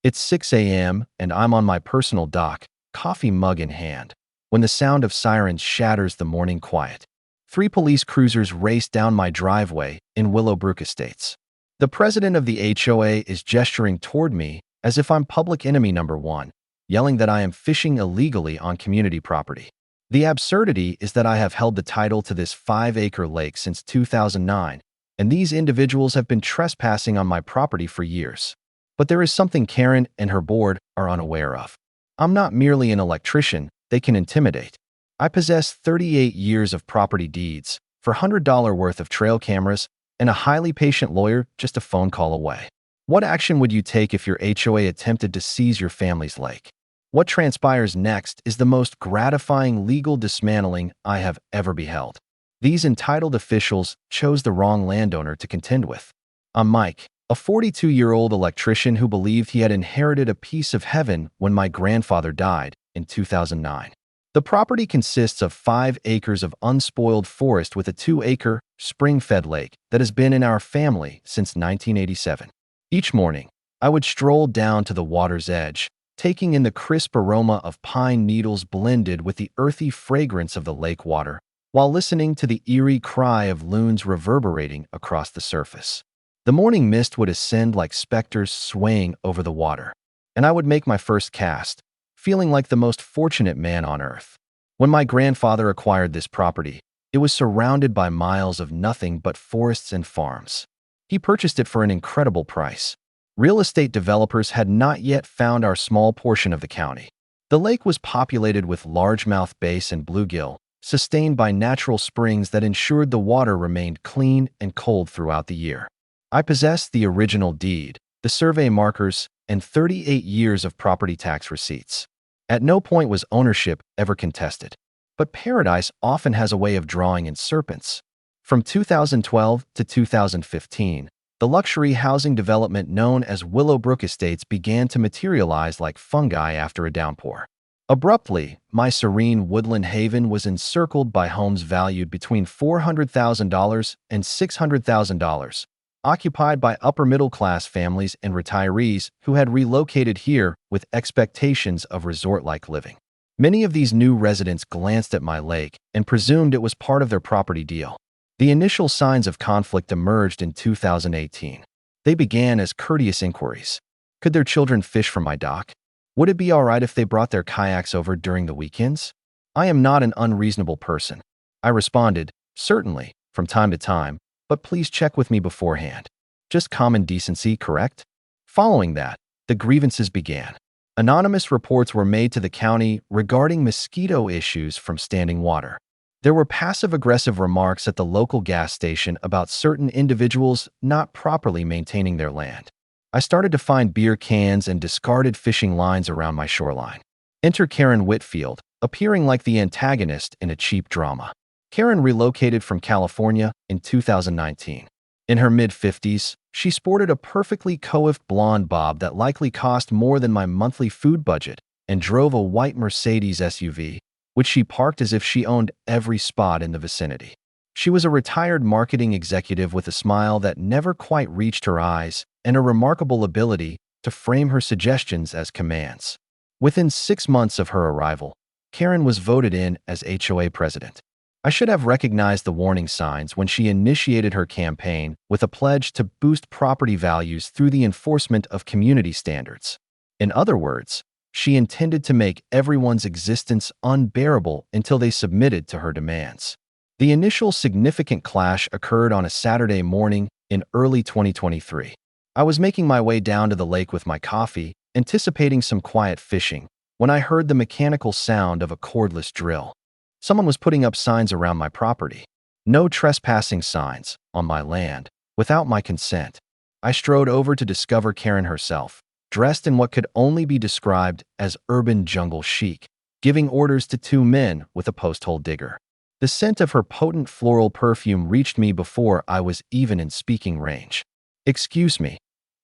It's 6 a.m., and I'm on my personal dock, coffee mug in hand, when the sound of sirens shatters the morning quiet. Three police cruisers race down my driveway in Willowbrook Estates. The president of the HOA is gesturing toward me as if I'm public enemy number one, yelling that I am fishing illegally on community property. The absurdity is that I have held the title to this 5-acre lake since 2009, and these individuals have been trespassing on my property for years. But there is something Karen and her board are unaware of. I'm not merely an electrician they can intimidate. I possess 38 years of property deeds, for $100 worth of trail cameras, and a highly patient lawyer just a phone call away. What action would you take if your HOA attempted to seize your family's lake? What transpires next is the most gratifying legal dismantling I have ever beheld. These entitled officials chose the wrong landowner to contend with. I'm Mike, a 42-year-old electrician who believed he had inherited a piece of heaven when my grandfather died in 2009. The property consists of 5 acres of unspoiled forest with a 2-acre, spring-fed lake that has been in our family since 1987. Each morning, I would stroll down to the water's edge, taking in the crisp aroma of pine needles blended with the earthy fragrance of the lake water, while listening to the eerie cry of loons reverberating across the surface. The morning mist would ascend like specters swaying over the water, and I would make my first cast, feeling like the most fortunate man on earth. When my grandfather acquired this property, it was surrounded by miles of nothing but forests and farms. He purchased it for an incredible price. Real estate developers had not yet found our small portion of the county. The lake was populated with largemouth bass and bluegill, sustained by natural springs that ensured the water remained clean and cold throughout the year. I possessed the original deed, the survey markers, and 38 years of property tax receipts. At no point was ownership ever contested. But paradise often has a way of drawing in serpents. From 2012 to 2015, the luxury housing development known as Willowbrook Estates began to materialize like fungi after a downpour. Abruptly, my serene woodland haven was encircled by homes valued between $400,000 and $600,000, occupied by upper-middle-class families and retirees who had relocated here with expectations of resort-like living. Many of these new residents glanced at my lake and presumed it was part of their property deal. The initial signs of conflict emerged in 2018. They began as courteous inquiries. Could their children fish from my dock? Would it be all right if they brought their kayaks over during the weekends? I am not an unreasonable person. I responded, certainly, from time to time, but please check with me beforehand. Just common decency, correct? Following that, the grievances began. Anonymous reports were made to the county regarding mosquito issues from standing water. There were passive-aggressive remarks at the local gas station about certain individuals not properly maintaining their land. I started to find beer cans and discarded fishing lines around my shoreline. Enter Karen Whitfield, appearing like the antagonist in a cheap drama. Karen relocated from California in 2019. In her mid-50s, she sported a perfectly coiffed blonde bob that likely cost more than my monthly food budget and drove a white Mercedes SUV, which she parked as if she owned every spot in the vicinity. She was a retired marketing executive with a smile that never quite reached her eyes and a remarkable ability to frame her suggestions as commands. Within 6 months of her arrival, Karen was voted in as HOA president. I should have recognized the warning signs when she initiated her campaign with a pledge to boost property values through the enforcement of community standards. In other words, she intended to make everyone's existence unbearable until they submitted to her demands. The initial significant clash occurred on a Saturday morning in early 2023. I was making my way down to the lake with my coffee, anticipating some quiet fishing, when I heard the mechanical sound of a cordless drill. Someone was putting up signs around my property. No trespassing signs on my land, without my consent. I strode over to discover Karen herself, dressed in what could only be described as urban jungle chic, giving orders to 2 men with a post-hole digger. The scent of her potent floral perfume reached me before I was even in speaking range. "Excuse me,"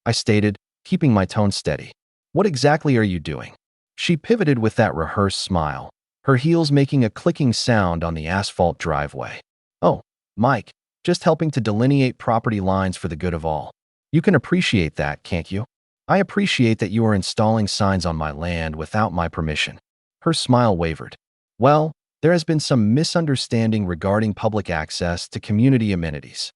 I stated, keeping my tone steady. "What exactly are you doing?" She pivoted with that rehearsed smile, her heels making a clicking sound on the asphalt driveway. "Oh, Mike, just helping to delineate property lines for the good of all. You can appreciate that, can't you?" I appreciate that you are installing signs on my land without my permission. Her smile wavered. Well, there has been some misunderstanding regarding public access to community amenities.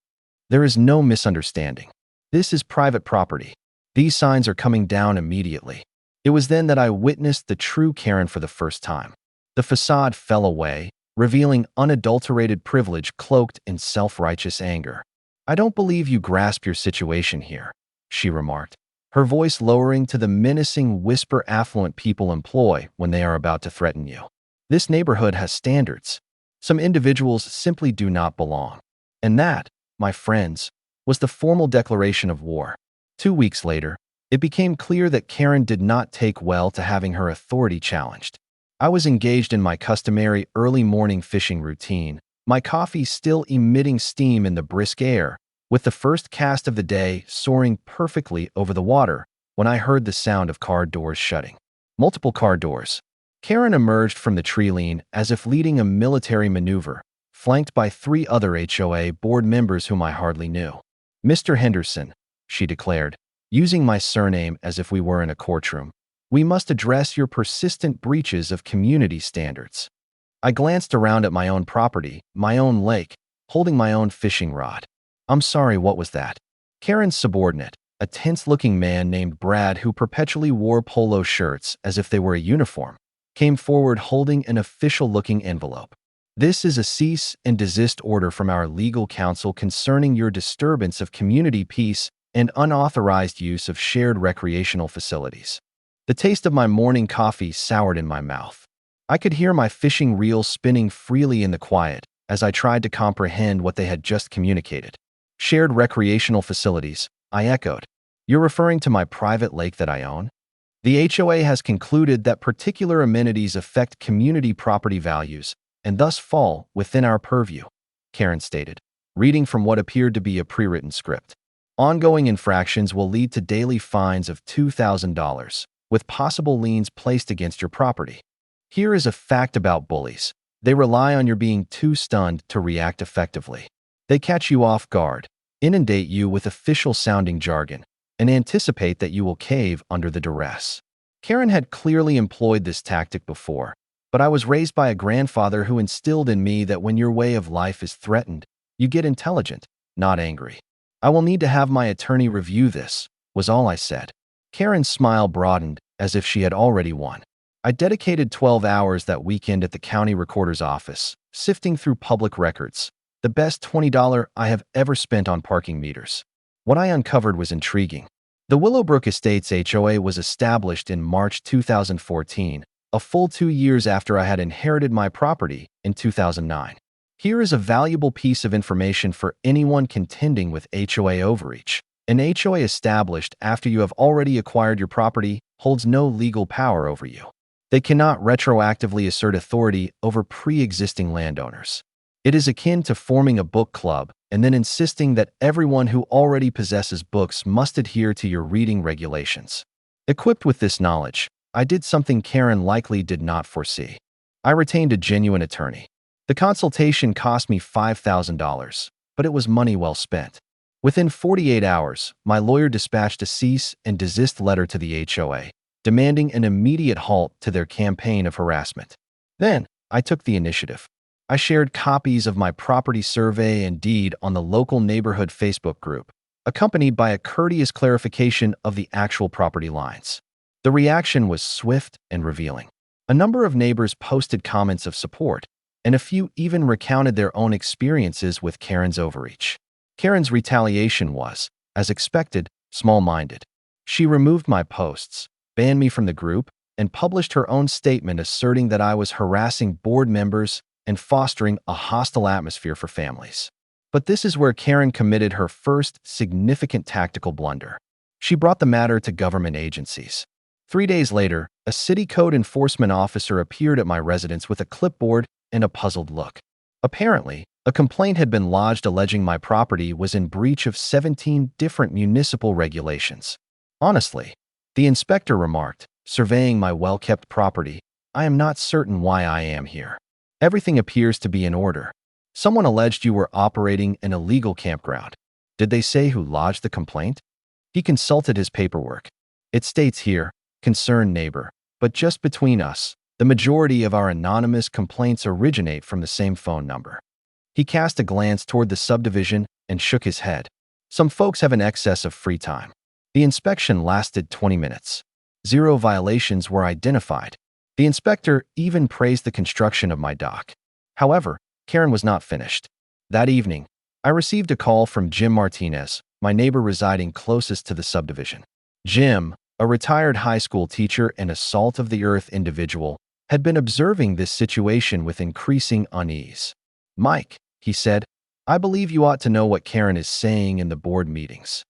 There is no misunderstanding. This is private property. These signs are coming down immediately. It was then that I witnessed the true Karen for the first time. The facade fell away, revealing unadulterated privilege cloaked in self-righteous anger. I don't believe you grasp your situation here, she remarked, her voice lowering to the menacing whisper affluent people employ when they are about to threaten you. This neighborhood has standards. Some individuals simply do not belong. And that, my friends, was the formal declaration of war. 2 weeks later, it became clear that Karen did not take well to having her authority challenged. I was engaged in my customary early morning fishing routine, my coffee still emitting steam in the brisk air, with the first cast of the day soaring perfectly over the water when I heard the sound of car doors shutting. Multiple car doors. Karen emerged from the tree lean as if leading a military maneuver, flanked by 3 other HOA board members whom I hardly knew. Mr. Henderson, she declared, using my surname as if we were in a courtroom, we must address your persistent breaches of community standards. I glanced around at my own property, my own lake, holding my own fishing rod. I'm sorry, what was that? Karen's subordinate, a tense-looking man named Brad who perpetually wore polo shirts as if they were a uniform, came forward holding an official-looking envelope. This is a cease and desist order from our legal counsel concerning your disturbance of community peace and unauthorized use of shared recreational facilities. The taste of my morning coffee soured in my mouth. I could hear my fishing reel spinning freely in the quiet as I tried to comprehend what they had just communicated. Shared recreational facilities, I echoed. You're referring to my private lake that I own? The HOA has concluded that particular amenities affect community property values and thus fall within our purview, Karen stated, reading from what appeared to be a pre-written script. Ongoing infractions will lead to daily fines of $2,000, with possible liens placed against your property. Here is a fact about bullies. They rely on your being too stunned to react effectively. They catch you off guard, inundate you with official-sounding jargon, and anticipate that you will cave under the duress. Karen had clearly employed this tactic before, but I was raised by a grandfather who instilled in me that when your way of life is threatened, you get intelligent, not angry. I will need to have my attorney review this, was all I said. Karen's smile broadened as if she had already won. I dedicated 12 hours that weekend at the county recorder's office, sifting through public records, the best $20 I have ever spent on parking meters. What I uncovered was intriguing. The Willowbrook Estates HOA was established in March 2014, a full 2 years after I had inherited my property in 2009. Here is a valuable piece of information for anyone contending with HOA overreach. An HOA established after you have already acquired your property holds no legal power over you. They cannot retroactively assert authority over pre-existing landowners. It is akin to forming a book club and then insisting that everyone who already possesses books must adhere to your reading regulations. Equipped with this knowledge, I did something Karen likely did not foresee. I retained a genuine attorney. The consultation cost me $5,000, but it was money well spent. Within 48 hours, my lawyer dispatched a cease and desist letter to the HOA, demanding an immediate halt to their campaign of harassment. Then, I took the initiative. I shared copies of my property survey and deed on the local neighborhood Facebook group, accompanied by a courteous clarification of the actual property lines. The reaction was swift and revealing. A number of neighbors posted comments of support, and a few even recounted their own experiences with Karen's overreach. Karen's retaliation was, as expected, small-minded. She removed my posts, banned me from the group, and published her own statement asserting that I was harassing board members and fostering a hostile atmosphere for families. But this is where Karen committed her first significant tactical blunder. She brought the matter to government agencies. 3 days later, a city code enforcement officer appeared at my residence with a clipboard and a puzzled look. Apparently, a complaint had been lodged alleging my property was in breach of 17 different municipal regulations. Honestly, the inspector remarked, surveying my well-kept property, I am not certain why I am here. Everything appears to be in order. Someone alleged you were operating an illegal campground. Did they say who lodged the complaint? He consulted his paperwork. It states here, concerned neighbor, but just between us, the majority of our anonymous complaints originate from the same phone number. He cast a glance toward the subdivision and shook his head. Some folks have an excess of free time. The inspection lasted 20 minutes. 0 violations were identified. The inspector even praised the construction of my dock. However, Karen was not finished. That evening, I received a call from Jim Martinez, my neighbor residing closest to the subdivision. Jim, a retired high school teacher and a salt-of-the-earth individual, had been observing this situation with increasing unease. "Mike," he said, "I believe you ought to know what Karen is saying in the board meetings."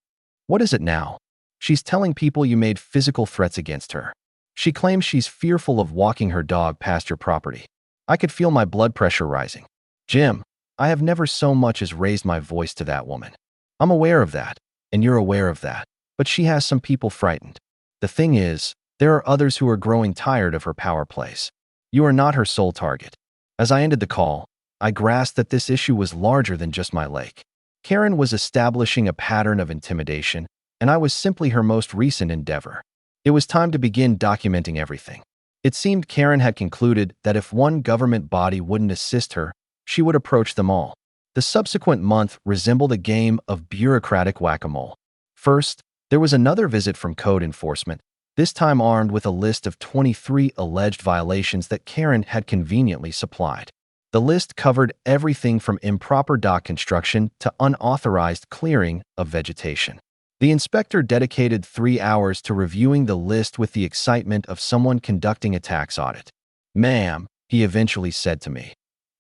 "What is it now?" "She's telling people you made physical threats against her. She claims she's fearful of walking her dog past your property." I could feel my blood pressure rising. "Jim, I have never so much as raised my voice to that woman. I'm aware of that, and you're aware of that, but she has some people frightened. The thing is, there are others who are growing tired of her power plays. You are not her sole target." As I ended the call, I grasped that this issue was larger than just my lake. Karen was establishing a pattern of intimidation, and I was simply her most recent endeavor. It was time to begin documenting everything. It seemed Karen had concluded that if one government body wouldn't assist her, she would approach them all. The subsequent month resembled a game of bureaucratic whack-a-mole. First, there was another visit from code enforcement, this time armed with a list of 23 alleged violations that Karen had conveniently supplied. The list covered everything from improper dock construction to unauthorized clearing of vegetation. The inspector dedicated 3 hours to reviewing the list with the excitement of someone conducting a tax audit. "Ma'am," he eventually said to me,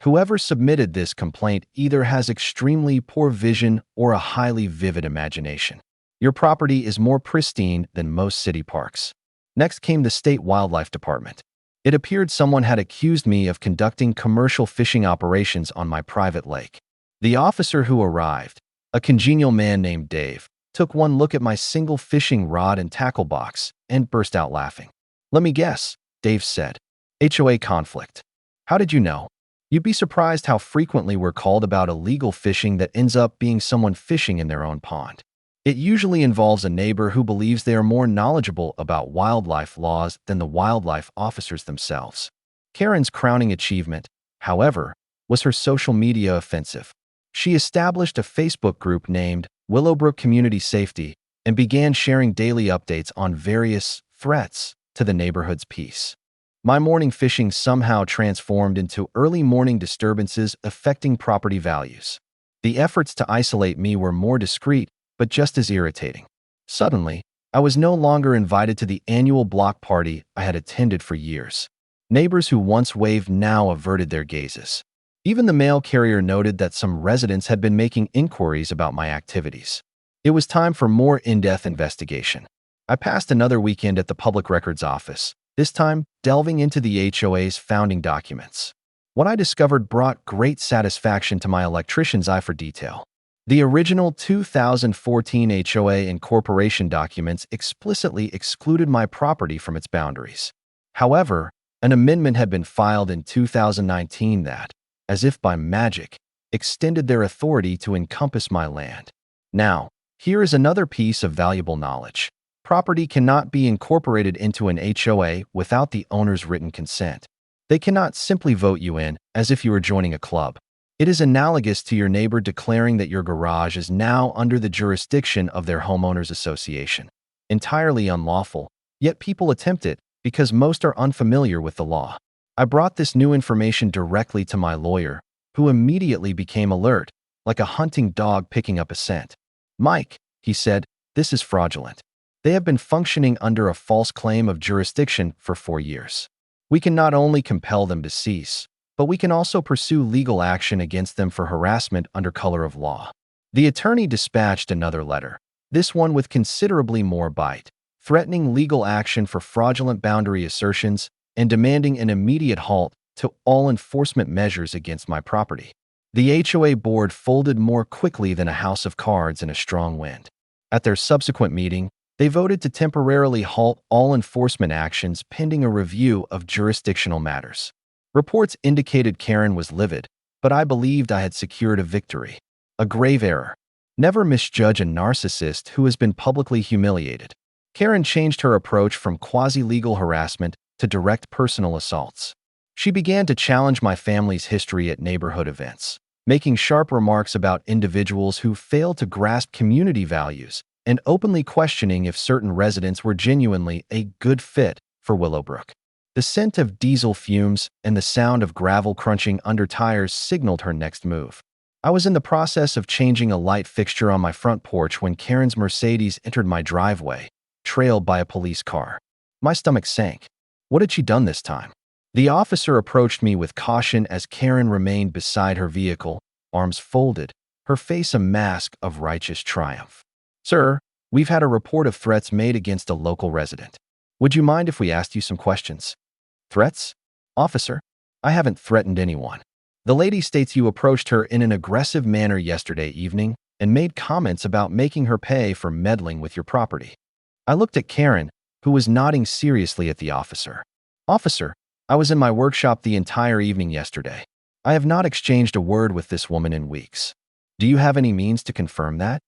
"whoever submitted this complaint either has extremely poor vision or a highly vivid imagination. Your property is more pristine than most city parks." Next came the state wildlife department. It appeared someone had accused me of conducting commercial fishing operations on my private lake. The officer who arrived, a congenial man named Dave, took one look at my single fishing rod and tackle box and burst out laughing. "Let me guess," Dave said. "HOA conflict. How did you know?" "You'd be surprised how frequently we're called about illegal fishing that ends up being someone fishing in their own pond. It usually involves a neighbor who believes they are more knowledgeable about wildlife laws than the wildlife officers themselves." Karen's crowning achievement, however, was her social media offensive. She established a Facebook group named Willowbrook Community Safety and began sharing daily updates on various threats to the neighborhood's peace. My morning fishing somehow transformed into early morning disturbances affecting property values. The efforts to isolate me were more discreet, but just as irritating. Suddenly, I was no longer invited to the annual block party I had attended for years. Neighbors who once waved now averted their gazes. Even the mail carrier noted that some residents had been making inquiries about my activities. It was time for more in-depth investigation. I passed another weekend at the Public Records Office, this time delving into the HOA's founding documents. What I discovered brought great satisfaction to my electrician's eye for detail. The original 2014 HOA incorporation documents explicitly excluded my property from its boundaries. However, an amendment had been filed in 2019 that, as if by magic, extended their authority to encompass my land. Now, here is another piece of valuable knowledge. Property cannot be incorporated into an HOA without the owner's written consent. They cannot simply vote you in, as if you were joining a club. It is analogous to your neighbor declaring that your garage is now under the jurisdiction of their homeowners association. Entirely unlawful, yet people attempt it because most are unfamiliar with the law. I brought this new information directly to my lawyer, who immediately became alert, like a hunting dog picking up a scent. "Mike," he said, "this is fraudulent. They have been functioning under a false claim of jurisdiction for 4 years. We can not only compel them to cease, but we can also pursue legal action against them for harassment under color of law." The attorney dispatched another letter, this one with considerably more bite, threatening legal action for fraudulent boundary assertions and demanding an immediate halt to all enforcement measures against my property. The HOA board folded more quickly than a house of cards in a strong wind. At their subsequent meeting, they voted to temporarily halt all enforcement actions pending a review of jurisdictional matters. Reports indicated Karen was livid, but I believed I had secured a victory. A grave error. Never misjudge a narcissist who has been publicly humiliated. Karen changed her approach from quasi-legal harassment to direct personal assaults. She began to challenge my family's history at neighborhood events, making sharp remarks about individuals who failed to grasp community values and openly questioning if certain residents were genuinely a good fit for Willowbrook. The scent of diesel fumes and the sound of gravel crunching under tires signaled her next move. I was in the process of changing a light fixture on my front porch when Karen's Mercedes entered my driveway, trailed by a police car. My stomach sank. What had she done this time? The officer approached me with caution as Karen remained beside her vehicle, arms folded, her face a mask of righteous triumph. "Sir, we've had a report of threats made against a local resident. Would you mind if we asked you some questions?" "Threats? Officer, I haven't threatened anyone." The lady states you approached her in an aggressive manner yesterday evening and made comments about making her pay for meddling with your property. I looked at Karen, who was nodding seriously at the officer. "Officer, I was in my workshop the entire evening yesterday. I have not exchanged a word with this woman in weeks. Do you have any means to confirm that?"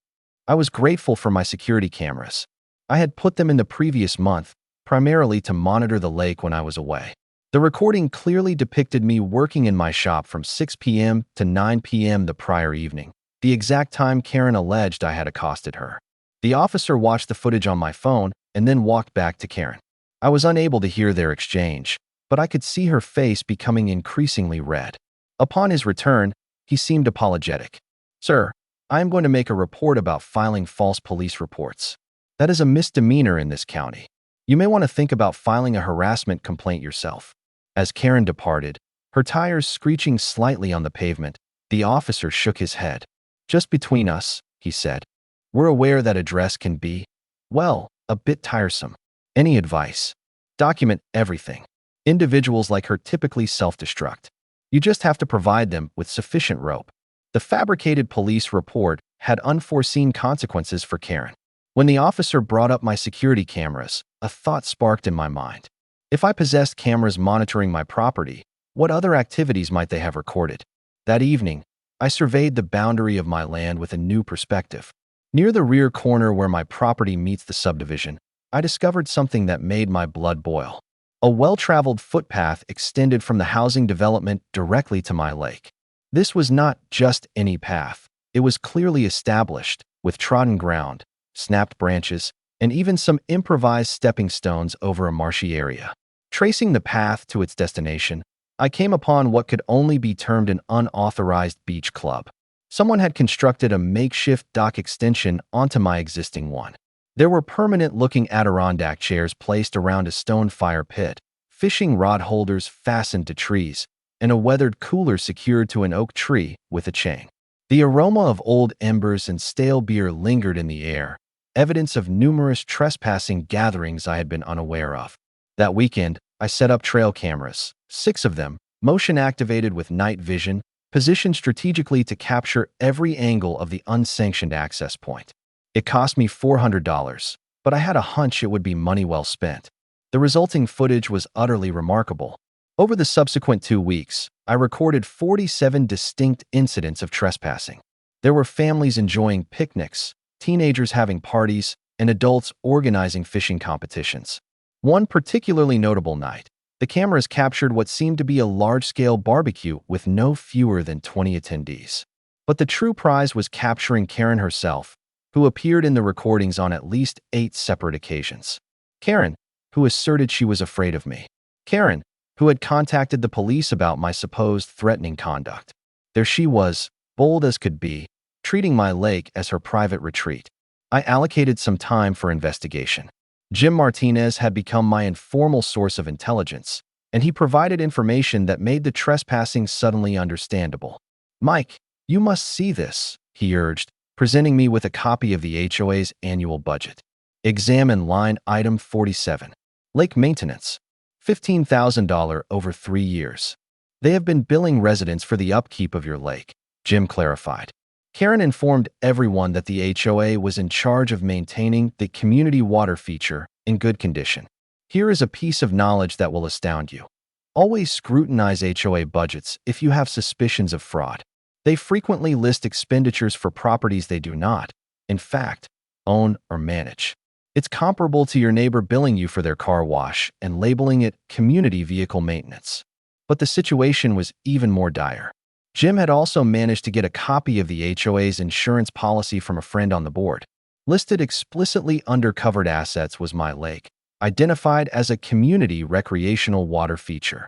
I was grateful for my security cameras. I had put them in the previous month, primarily to monitor the lake when I was away. The recording clearly depicted me working in my shop from 6 p.m. to 9 p.m. the prior evening, the exact time Karen alleged I had accosted her. The officer watched the footage on my phone and then walked back to Karen. I was unable to hear their exchange, but I could see her face becoming increasingly red. Upon his return, he seemed apologetic. "Sir, I am going to make a report about filing false police reports. That is a misdemeanor in this county. You may want to think about filing a harassment complaint yourself." As Karen departed, her tires screeching slightly on the pavement, the officer shook his head. "Just between us," he said, "we're aware that address can be, well, a bit tiresome. Any advice? Document everything. Individuals like her typically self-destruct. You just have to provide them with sufficient rope." The fabricated police report had unforeseen consequences for Karen. When the officer brought up my security cameras, a thought sparked in my mind. If I possessed cameras monitoring my property, what other activities might they have recorded? That evening, I surveyed the boundary of my land with a new perspective. Near the rear corner where my property meets the subdivision, I discovered something that made my blood boil. A well-traveled footpath extended from the housing development directly to my lake. This was not just any path. It was clearly established, with trodden ground, snapped branches, and even some improvised stepping stones over a marshy area. Tracing the path to its destination, I came upon what could only be termed an unauthorized beach club. Someone had constructed a makeshift dock extension onto my existing one. There were permanent-looking Adirondack chairs placed around a stone fire pit, fishing rod holders fastened to trees, and a weathered cooler secured to an oak tree with a chain. The aroma of old embers and stale beer lingered in the air, evidence of numerous trespassing gatherings I had been unaware of. That weekend, I set up trail cameras, 6 of them, motion-activated with night vision, positioned strategically to capture every angle of the unsanctioned access point. It cost me $400, but I had a hunch it would be money well spent. The resulting footage was utterly remarkable. Over the subsequent 2 weeks, I recorded 47 distinct incidents of trespassing. There were families enjoying picnics, teenagers having parties, and adults organizing fishing competitions. One particularly notable night, the cameras captured what seemed to be a large-scale barbecue with no fewer than 20 attendees. But the true prize was capturing Karen herself, who appeared in the recordings on at least 8 separate occasions. Karen, who asserted she was afraid of me. Karen, who had contacted the police about my supposed threatening conduct. There she was, bold as could be, treating my lake as her private retreat. I allocated some time for investigation. Jim Martinez had become my informal source of intelligence, and he provided information that made the trespassing suddenly understandable. "Mike, you must see this," he urged, presenting me with a copy of the HOA's annual budget. Examine line item 47. Lake maintenance. $15,000 over 3 years. They have been billing residents for the upkeep of your lake, Jim clarified. Karen informed everyone that the HOA was in charge of maintaining the community water feature in good condition. Here is a piece of knowledge that will astound you. Always scrutinize HOA budgets if you have suspicions of fraud. They frequently list expenditures for properties they do not, in fact, own or manage. It's comparable to your neighbor billing you for their car wash and labeling it community vehicle maintenance. But the situation was even more dire. Jim had also managed to get a copy of the HOA's insurance policy from a friend on the board. Listed explicitly under covered assets was my lake, identified as a community recreational water feature.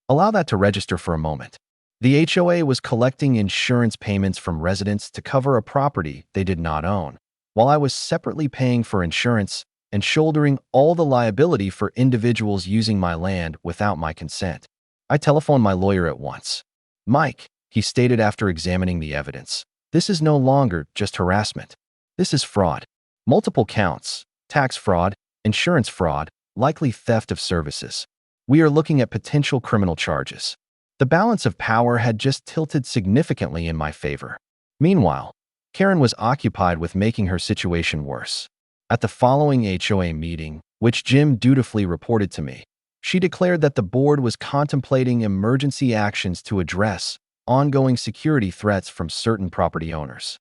Allow that to register for a moment. The HOA was collecting insurance payments from residents to cover a property they did not own, while I was separately paying for insurance and shouldering all the liability for individuals using my land without my consent. I telephoned my lawyer at once. "Mike," he stated after examining the evidence, "this is no longer just harassment. This is fraud. Multiple counts: tax fraud, insurance fraud, likely theft of services. We are looking at potential criminal charges." The balance of power had just tilted significantly in my favor. Meanwhile, Karen was occupied with making her situation worse. At the following HOA meeting, which Jim dutifully reported to me, she declared that the board was contemplating emergency actions to address ongoing security threats from certain property owners.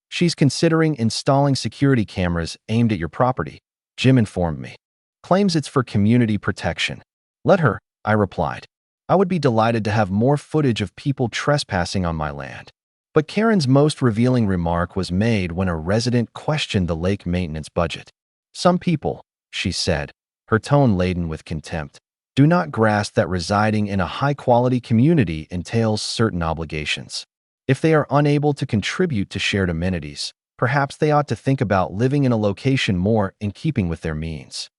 "She's considering installing security cameras aimed at your property," Jim informed me. "Claims it's for community protection." "Let her," I replied. "I would be delighted to have more footage of people trespassing on my land." But Karen's most revealing remark was made when a resident questioned the lake maintenance budget. "Some people," she said, her tone laden with contempt, "do not grasp that residing in a high-quality community entails certain obligations. If they are unable to contribute to shared amenities, perhaps they ought to think about living in a location more in keeping with their means."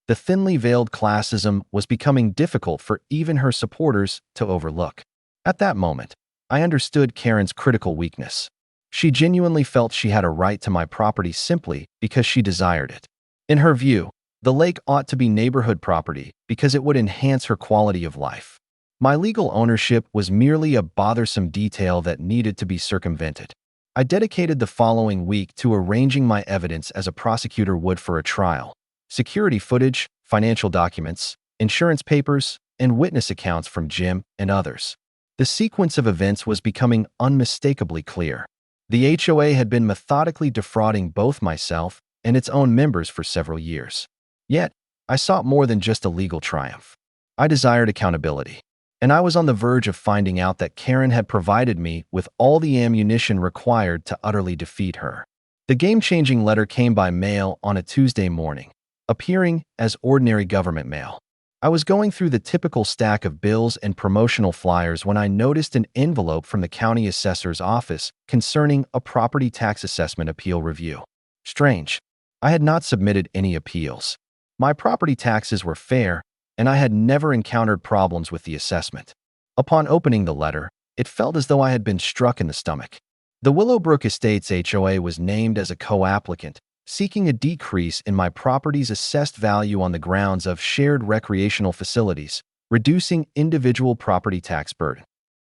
The thinly veiled classism was becoming difficult for even her supporters to overlook. At that moment, I understood Karen's critical weakness. She genuinely felt she had a right to my property simply because she desired it. In her view, the lake ought to be neighborhood property because it would enhance her quality of life. My legal ownership was merely a bothersome detail that needed to be circumvented. I dedicated the following week to arranging my evidence as a prosecutor would for a trial: security footage, financial documents, insurance papers, and witness accounts from Jim and others. The sequence of events was becoming unmistakably clear. The HOA had been methodically defrauding both myself and its own members for several years. Yet, I sought more than just a legal triumph. I desired accountability. And I was on the verge of finding out that Karen had provided me with all the ammunition required to utterly defeat her. The game-changing letter came by mail on a Tuesday morning, appearing as ordinary government mail. I was going through the typical stack of bills and promotional flyers when I noticed an envelope from the county assessor's office concerning a property tax assessment appeal review. Strange. I had not submitted any appeals. My property taxes were fair, and I had never encountered problems with the assessment. Upon opening the letter, it felt as though I had been struck in the stomach. The Willowbrook Estates HOA was named as a co-applicant, seeking a decrease in my property's assessed value on the grounds of shared recreational facilities, reducing individual property tax burden.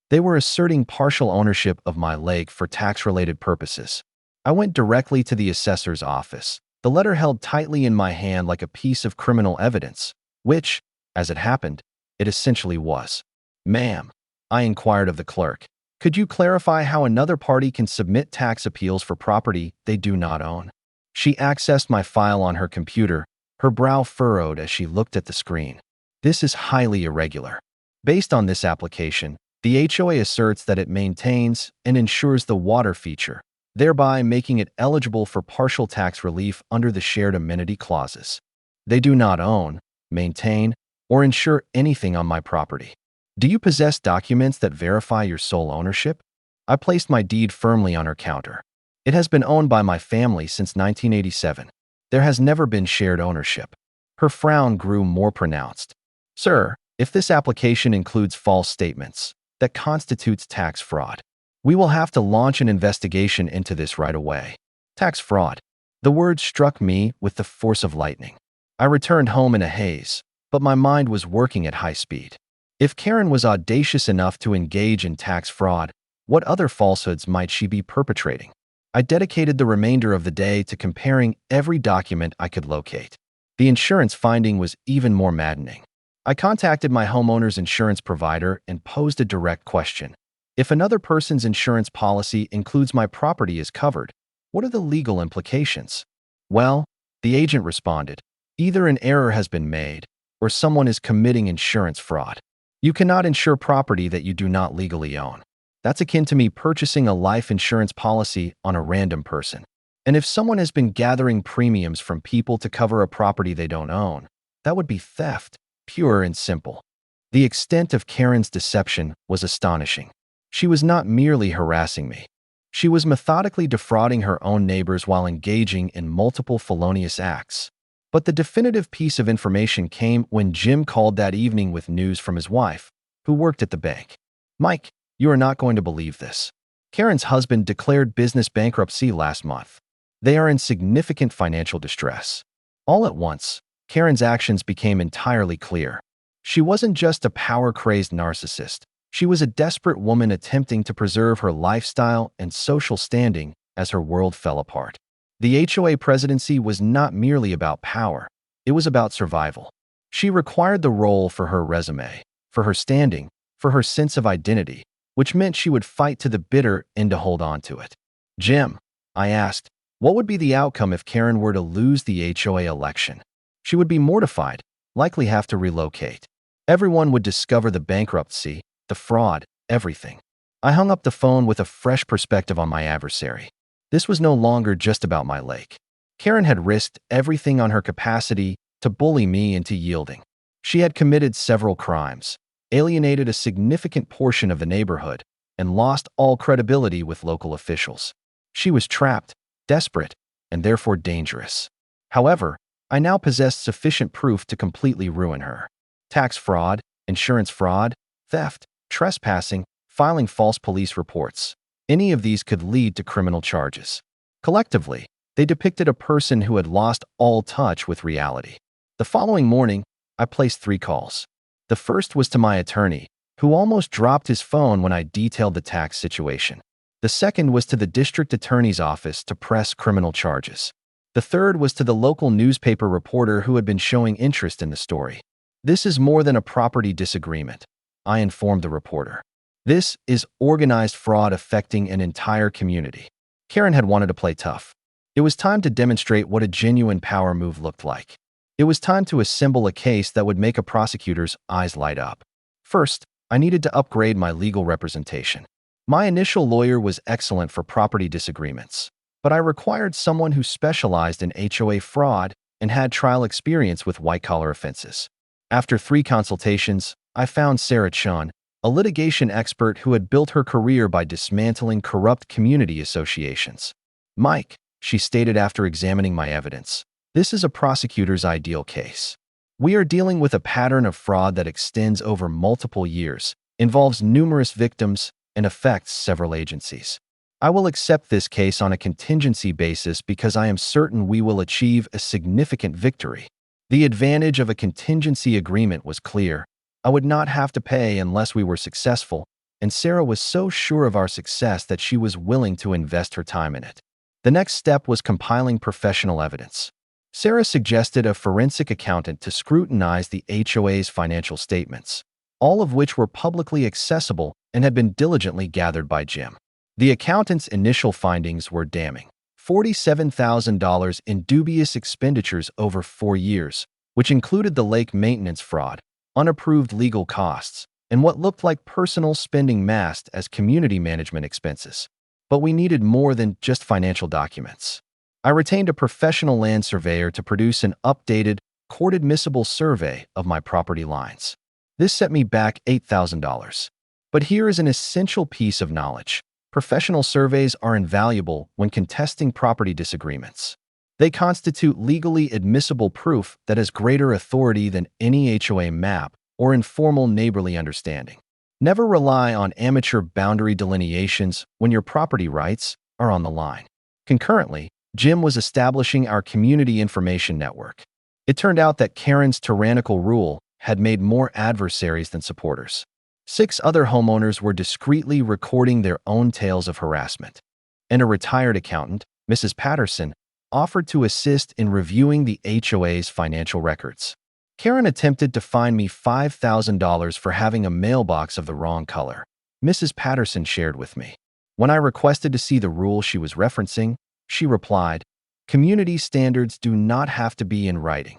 They were asserting partial ownership of my lake for tax-related purposes. I went directly to the assessor's office, the letter held tightly in my hand like a piece of criminal evidence, which, as it happened, it essentially was. "Ma'am," I inquired of the clerk, "could you clarify how another party can submit tax appeals for property they do not own?" She accessed my file on her computer, her brow furrowed as she looked at the screen. "This is highly irregular. Based on this application, the HOA asserts that it maintains and insures the water feature, thereby making it eligible for partial tax relief under the shared amenity clauses. They do not own, maintain, or insure anything on my property. Do you possess documents that verify your sole ownership?" I placed my deed firmly on her counter. "It has been owned by my family since 1987. There has never been shared ownership." Her frown grew more pronounced. "Sir, if this application includes false statements, that constitutes tax fraud. We will have to launch an investigation into this right away." Tax fraud. The word struck me with the force of lightning. I returned home in a haze, but my mind was working at high speed. If Karen was audacious enough to engage in tax fraud, what other falsehoods might she be perpetrating? I dedicated the remainder of the day to comparing every document I could locate. The insurance finding was even more maddening. I contacted my homeowner's insurance provider and posed a direct question. If another person's insurance policy includes my property as covered, what are the legal implications? Well, The agent responded, "Either an error has been made, or someone is committing insurance fraud. You cannot insure property that you do not legally own." That's akin to me purchasing a life insurance policy on a random person. And if someone has been gathering premiums from people to cover a property they don't own, that would be theft, pure and simple. The extent of Karen's deception was astonishing. She was not merely harassing me. She was methodically defrauding her own neighbors while engaging in multiple felonious acts. But the definitive piece of information came when Jim called that evening with news from his wife, who worked at the bank. "Mike, you are not going to believe this. Karen's husband declared business bankruptcy last month. They are in significant financial distress." All at once, Karen's actions became entirely clear. She wasn't just a power-crazed narcissist. She was a desperate woman attempting to preserve her lifestyle and social standing as her world fell apart. The HOA presidency was not merely about power. It was about survival. She required the role for her resume, for her standing, for her sense of identity, which meant she would fight to the bitter end to hold on to it. "Jim," I asked, "what would be the outcome if Karen were to lose the HOA election?" "She would be mortified, likely have to relocate. Everyone would discover the bankruptcy, the fraud, everything." I hung up the phone with a fresh perspective on my adversary. This was no longer just about my lake. Karen had risked everything on her capacity to bully me into yielding. She had committed several crimes, alienated a significant portion of the neighborhood, and lost all credibility with local officials. She was trapped, desperate, and therefore dangerous. However, I now possessed sufficient proof to completely ruin her. Tax fraud, insurance fraud, theft, trespassing, filing false police reports. Any of these could lead to criminal charges. Collectively, they depicted a person who had lost all touch with reality. The following morning, I placed 3 calls. The first was to my attorney, who almost dropped his phone when I detailed the tax situation. The second was to the district attorney's office to press criminal charges. The third was to the local newspaper reporter who had been showing interest in the story. "This is more than a property disagreement," I informed the reporter. "This is organized fraud affecting an entire community." Karen had wanted to play tough. It was time to demonstrate what a genuine power move looked like. It was time to assemble a case that would make a prosecutor's eyes light up. First, I needed to upgrade my legal representation. My initial lawyer was excellent for property disagreements, but I required someone who specialized in HOA fraud and had trial experience with white-collar offenses. After 3 consultations, I found Sarah Chun, a litigation expert who had built her career by dismantling corrupt community associations. "Mike," she stated after examining my evidence, "this is a prosecutor's ideal case. We are dealing with a pattern of fraud that extends over multiple years, involves numerous victims, and affects several agencies. I will accept this case on a contingency basis because I am certain we will achieve a significant victory." The advantage of a contingency agreement was clear. I would not have to pay unless we were successful, and Sarah was so sure of our success that she was willing to invest her time in it. The next step was compiling professional evidence. Sarah suggested a forensic accountant to scrutinize the HOA's financial statements, all of which were publicly accessible and had been diligently gathered by Jim. The accountant's initial findings were damning. $47,000 in dubious expenditures over 4 years, which included the lake maintenance fraud, unapproved legal costs, and what looked like personal spending masked as community management expenses. But we needed more than just financial documents. I retained a professional land surveyor to produce an updated, court-admissible survey of my property lines. This set me back $8,000. But here is an essential piece of knowledge. Professional surveys are invaluable when contesting property disagreements. They constitute legally admissible proof that has greater authority than any HOA map or informal neighborly understanding. Never rely on amateur boundary delineations when your property rights are on the line. Concurrently, Jim was establishing our community information network. It turned out that Karen's tyrannical rule had made more adversaries than supporters. 6 other homeowners were discreetly recording their own tales of harassment, and a retired accountant, Mrs. Patterson, offered to assist in reviewing the HOA's financial records. Karen attempted to fine me $5,000 for having a mailbox of the wrong color. Mrs. Patterson shared with me. When I requested to see the rule she was referencing, she replied, Community standards do not have to be in writing.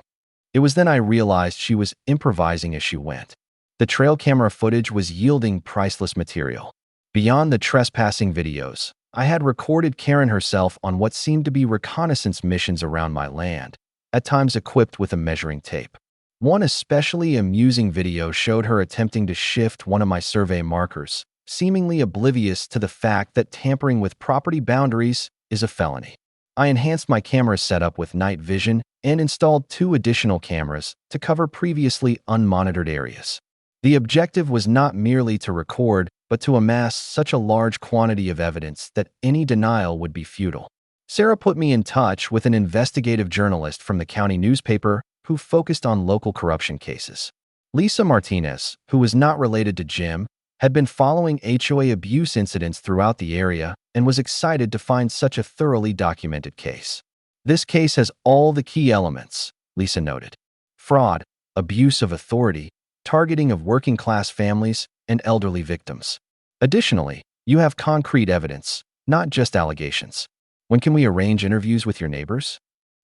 It was then I realized she was improvising as she went. The trail camera footage was yielding priceless material. Beyond the trespassing videos, I had recorded Karen herself on what seemed to be reconnaissance missions around my land, at times equipped with a measuring tape. One especially amusing video showed her attempting to shift one of my survey markers, seemingly oblivious to the fact that tampering with property boundaries is a felony. I enhanced my camera setup with night vision and installed 2 additional cameras to cover previously unmonitored areas. The objective was not merely to record, but to amass such a large quantity of evidence that any denial would be futile. Sarah put me in touch with an investigative journalist from the county newspaper who focused on local corruption cases. Lisa Martinez, who was not related to Jim, had been following HOA abuse incidents throughout the area and was excited to find such a thoroughly documented case. This case has all the key elements, Lisa noted: fraud, abuse of authority, targeting of working-class families, and elderly victims. Additionally, you have concrete evidence, not just allegations. When can we arrange interviews with your neighbors?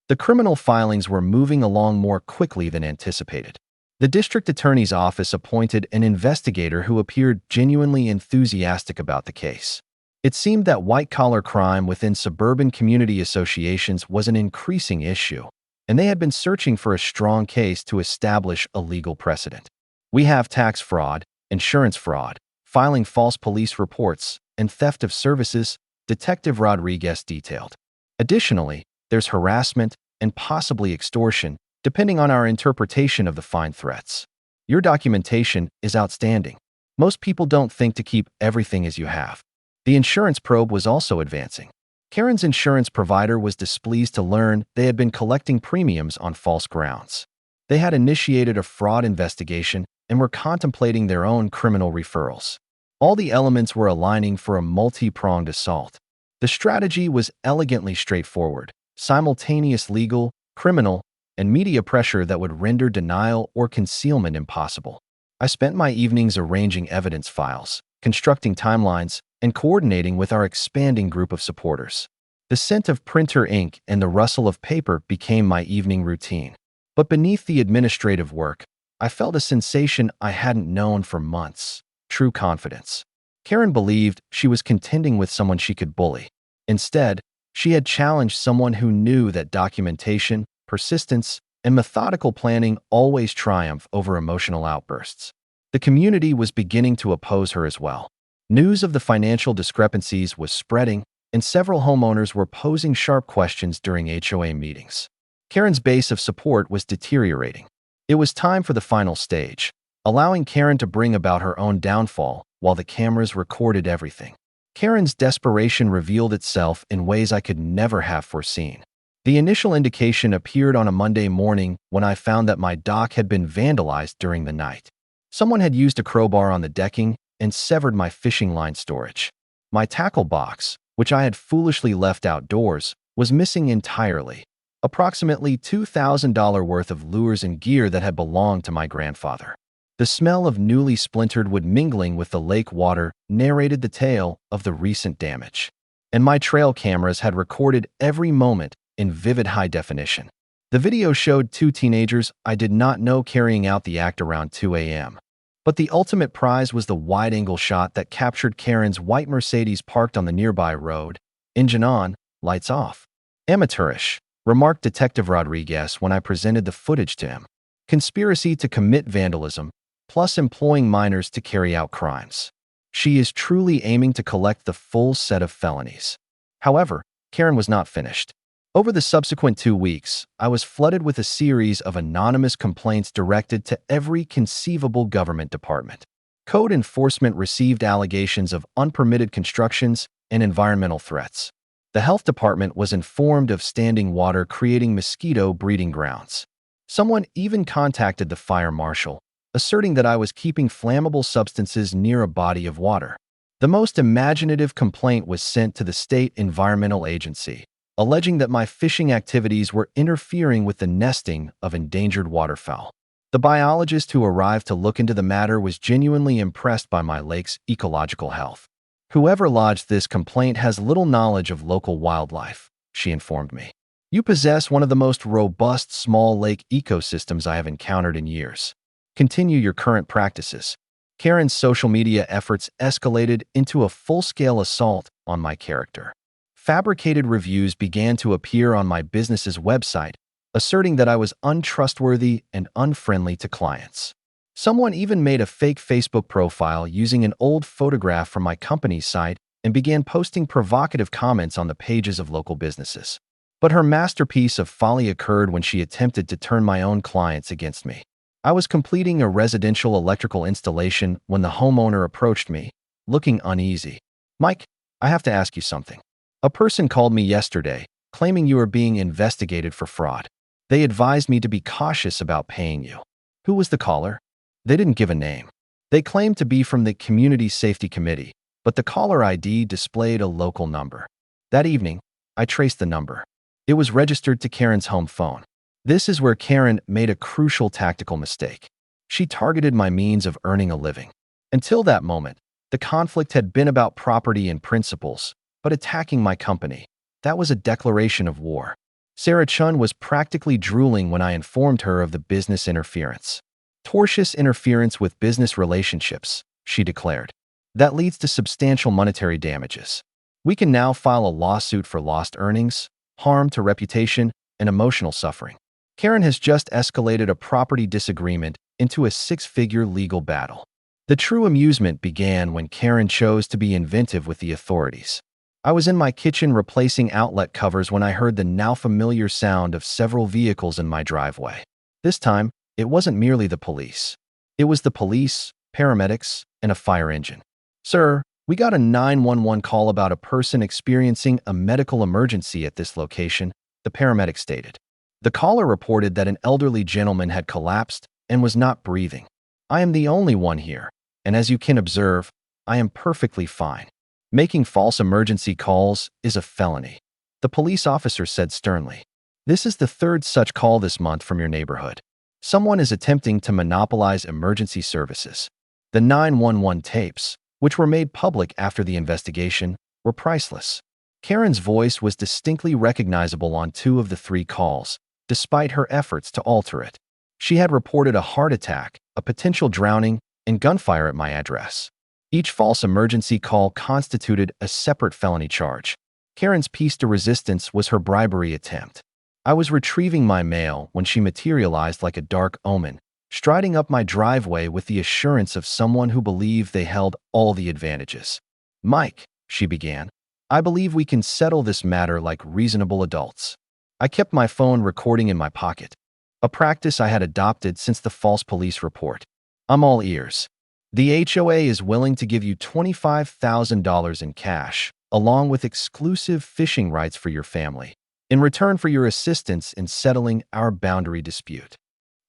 The criminal filings were moving along more quickly than anticipated. The district attorney's office appointed an investigator who appeared genuinely enthusiastic about the case. It seemed that white-collar crime within suburban community associations was an increasing issue, and they had been searching for a strong case to establish a legal precedent. We have tax fraud, insurance fraud, filing false police reports, and theft of services, Detective Rodriguez detailed. Additionally, there's harassment and possibly extortion, depending on our interpretation of the fine threats. Your documentation is outstanding. Most people don't think to keep everything as you have. The insurance probe was also advancing. Karen's insurance provider was displeased to learn they had been collecting premiums on false grounds. They had initiated a fraud investigation and were contemplating their own criminal referrals. All the elements were aligning for a multi-pronged assault. The strategy was elegantly straightforward: simultaneous legal, criminal, and media pressure that would render denial or concealment impossible. I spent my evenings arranging evidence files, constructing timelines, and coordinating with our expanding group of supporters. The scent of printer ink and the rustle of paper became my evening routine. But beneath the administrative work, I felt a sensation I hadn't known for months: true confidence. Karen believed she was contending with someone she could bully. Instead, she had challenged someone who knew that documentation, persistence, and methodical planning always triumph over emotional outbursts. The community was beginning to oppose her as well. News of the financial discrepancies was spreading, and several homeowners were posing sharp questions during HOA meetings. Karen's base of support was deteriorating. It was time for the final stage, allowing Karen to bring about her own downfall while the cameras recorded everything. Karen's desperation revealed itself in ways I could never have foreseen. The initial indication appeared on a Monday morning when I found that my dock had been vandalized during the night. Someone had used a crowbar on the decking and severed my fishing line storage. My tackle box, which I had foolishly left outdoors, was missing entirely. Approximately $2,000 worth of lures and gear that had belonged to my grandfather. The smell of newly splintered wood mingling with the lake water narrated the tale of the recent damage. And my trail cameras had recorded every moment in vivid high definition. The video showed 2 teenagers I did not know carrying out the act around 2 a.m. But the ultimate prize was the wide-angle shot that captured Karen's white Mercedes parked on the nearby road, engine on, lights off. Amateurish, remarked Detective Rodriguez when I presented the footage to him. Conspiracy to commit vandalism, plus employing minors to carry out crimes. She is truly aiming to collect the full set of felonies. However, Karen was not finished. Over the subsequent 2 weeks, I was flooded with a series of anonymous complaints directed to every conceivable government department. Code enforcement received allegations of unpermitted constructions and environmental threats. The health department was informed of standing water creating mosquito breeding grounds. Someone even contacted the fire marshal, asserting that I was keeping flammable substances near a body of water. The most imaginative complaint was sent to the state environmental agency, alleging that my fishing activities were interfering with the nesting of endangered waterfowl. The biologist who arrived to look into the matter was genuinely impressed by my lake's ecological health. Whoever lodged this complaint has little knowledge of local wildlife, she informed me. You possess one of the most robust small lake ecosystems I have encountered in years. Continue your current practices. Karen's social media efforts escalated into a full-scale assault on my character. Fabricated reviews began to appear on my business's website, asserting that I was untrustworthy and unfriendly to clients. Someone even made a fake Facebook profile using an old photograph from my company's site and began posting provocative comments on the pages of local businesses. But her masterpiece of folly occurred when she attempted to turn my own clients against me. I was completing a residential electrical installation when the homeowner approached me, looking uneasy. "Mike, I have to ask you something. A person called me yesterday, claiming you are being investigated for fraud. They advised me to be cautious about paying you." "Who was the caller?" "They didn't give a name. They claimed to be from the Community Safety Committee, but the caller ID displayed a local number. That evening, I traced the number. It was registered to Karen's home phone. This is where Karen made a crucial tactical mistake. She targeted my means of earning a living. Until that moment, the conflict had been about property and principles, but attacking my company, that was a declaration of war. Sarah Chun was practically drooling when I informed her of the business interference. "Tortious interference with business relationships," she declared. "That leads to substantial monetary damages. We can now file a lawsuit for lost earnings, harm to reputation, and emotional suffering." Karen has just escalated a property disagreement into a six-figure legal battle. The true amusement began when Karen chose to be inventive with the authorities. I was in my kitchen replacing outlet covers when I heard the now familiar sound of several vehicles in my driveway. This time, it wasn't merely the police. It was the police, paramedics, and a fire engine. "Sir, we got a 911 call about a person experiencing a medical emergency at this location," the paramedic stated. The caller reported that an elderly gentleman had collapsed and was not breathing. "I am the only one here, and as you can observe, I am perfectly fine. Making false emergency calls is a felony," the police officer said sternly. "This is the third such call this month from your neighborhood. Someone is attempting to monopolize emergency services." The 911 tapes, which were made public after the investigation, were priceless. Karen's voice was distinctly recognizable on two of the three calls, despite her efforts to alter it. She had reported a heart attack, a potential drowning, and gunfire at my address. Each false emergency call constituted a separate felony charge. Karen's piece de resistance was her bribery attempt. I was retrieving my mail when she materialized like a dark omen, striding up my driveway with the assurance of someone who believed they held all the advantages. "Mike," she began, "I believe we can settle this matter like reasonable adults." I kept my phone recording in my pocket, a practice I had adopted since the false police report. "I'm all ears. The HOA is willing to give you $25,000 in cash, along with exclusive fishing rights for your family, in return for your assistance in settling our boundary dispute."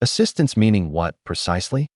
Assistance meaning what, precisely?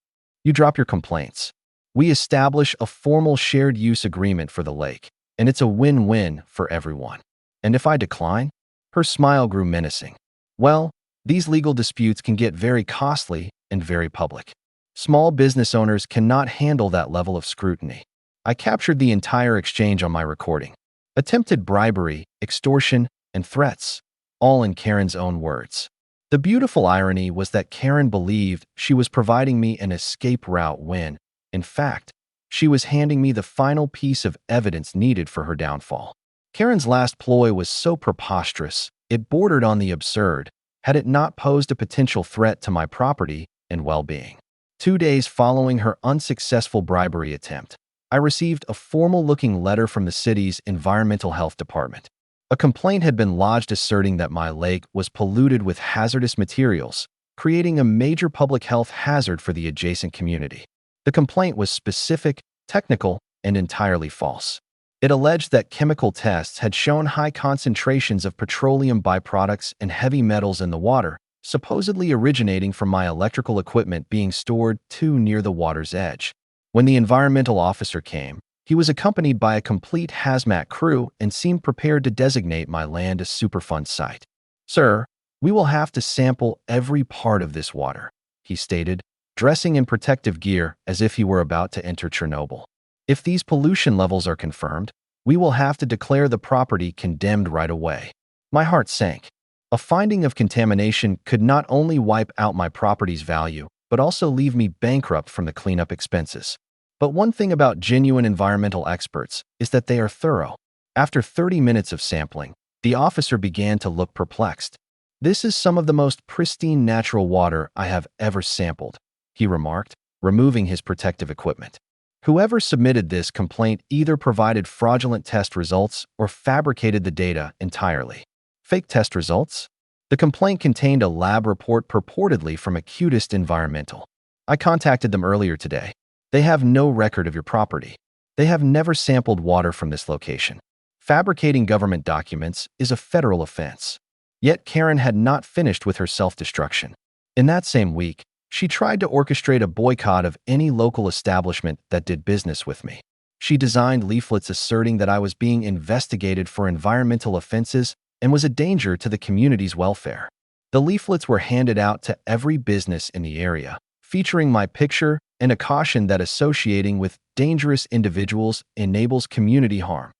You drop your complaints. We establish a formal shared use agreement for the lake, and it's a win-win for everyone. "And if I decline?" Her smile grew menacing. "Well, these legal disputes can get very costly and very public. Small business owners cannot handle that level of scrutiny." I captured the entire exchange on my recording. Attempted bribery, extortion, and threats, all in Karen's own words. The beautiful irony was that Karen believed she was providing me an escape route when, in fact, she was handing me the final piece of evidence needed for her downfall. Karen's last ploy was so preposterous, it bordered on the absurd, had it not posed a potential threat to my property and well-being. 2 days following her unsuccessful bribery attempt, I received a formal-looking letter from the city's Environmental Health Department. A complaint had been lodged asserting that my lake was polluted with hazardous materials, creating a major public health hazard for the adjacent community. The complaint was specific, technical, and entirely false. It alleged that chemical tests had shown high concentrations of petroleum byproducts and heavy metals in the water, supposedly originating from my electrical equipment being stored too near the water's edge. When the environmental officer came, he was accompanied by a complete hazmat crew and seemed prepared to designate my land a Superfund site. "Sir, we will have to sample every part of this water," he stated, dressing in protective gear as if he were about to enter Chernobyl. "If these pollution levels are confirmed, we will have to declare the property condemned right away." My heart sank. A finding of contamination could not only wipe out my property's value, but also leave me bankrupt from the cleanup expenses. But one thing about genuine environmental experts is that they are thorough. After 30 minutes of sampling, the officer began to look perplexed. "This is some of the most pristine natural water I have ever sampled," he remarked, removing his protective equipment. Whoever submitted this complaint either provided fraudulent test results or fabricated the data entirely. Fake test results? The complaint contained a lab report purportedly from Acutist Environmental. I contacted them earlier today. They have no record of your property. They have never sampled water from this location. Fabricating government documents is a federal offense. Yet Karen had not finished with her self-destruction. In that same week, she tried to orchestrate a boycott of any local establishment that did business with me. She designed leaflets asserting that I was being investigated for environmental offenses and was a danger to the community's welfare. The leaflets were handed out to every business in the area, featuring my picture and a caution that associating with dangerous individuals enables community harm.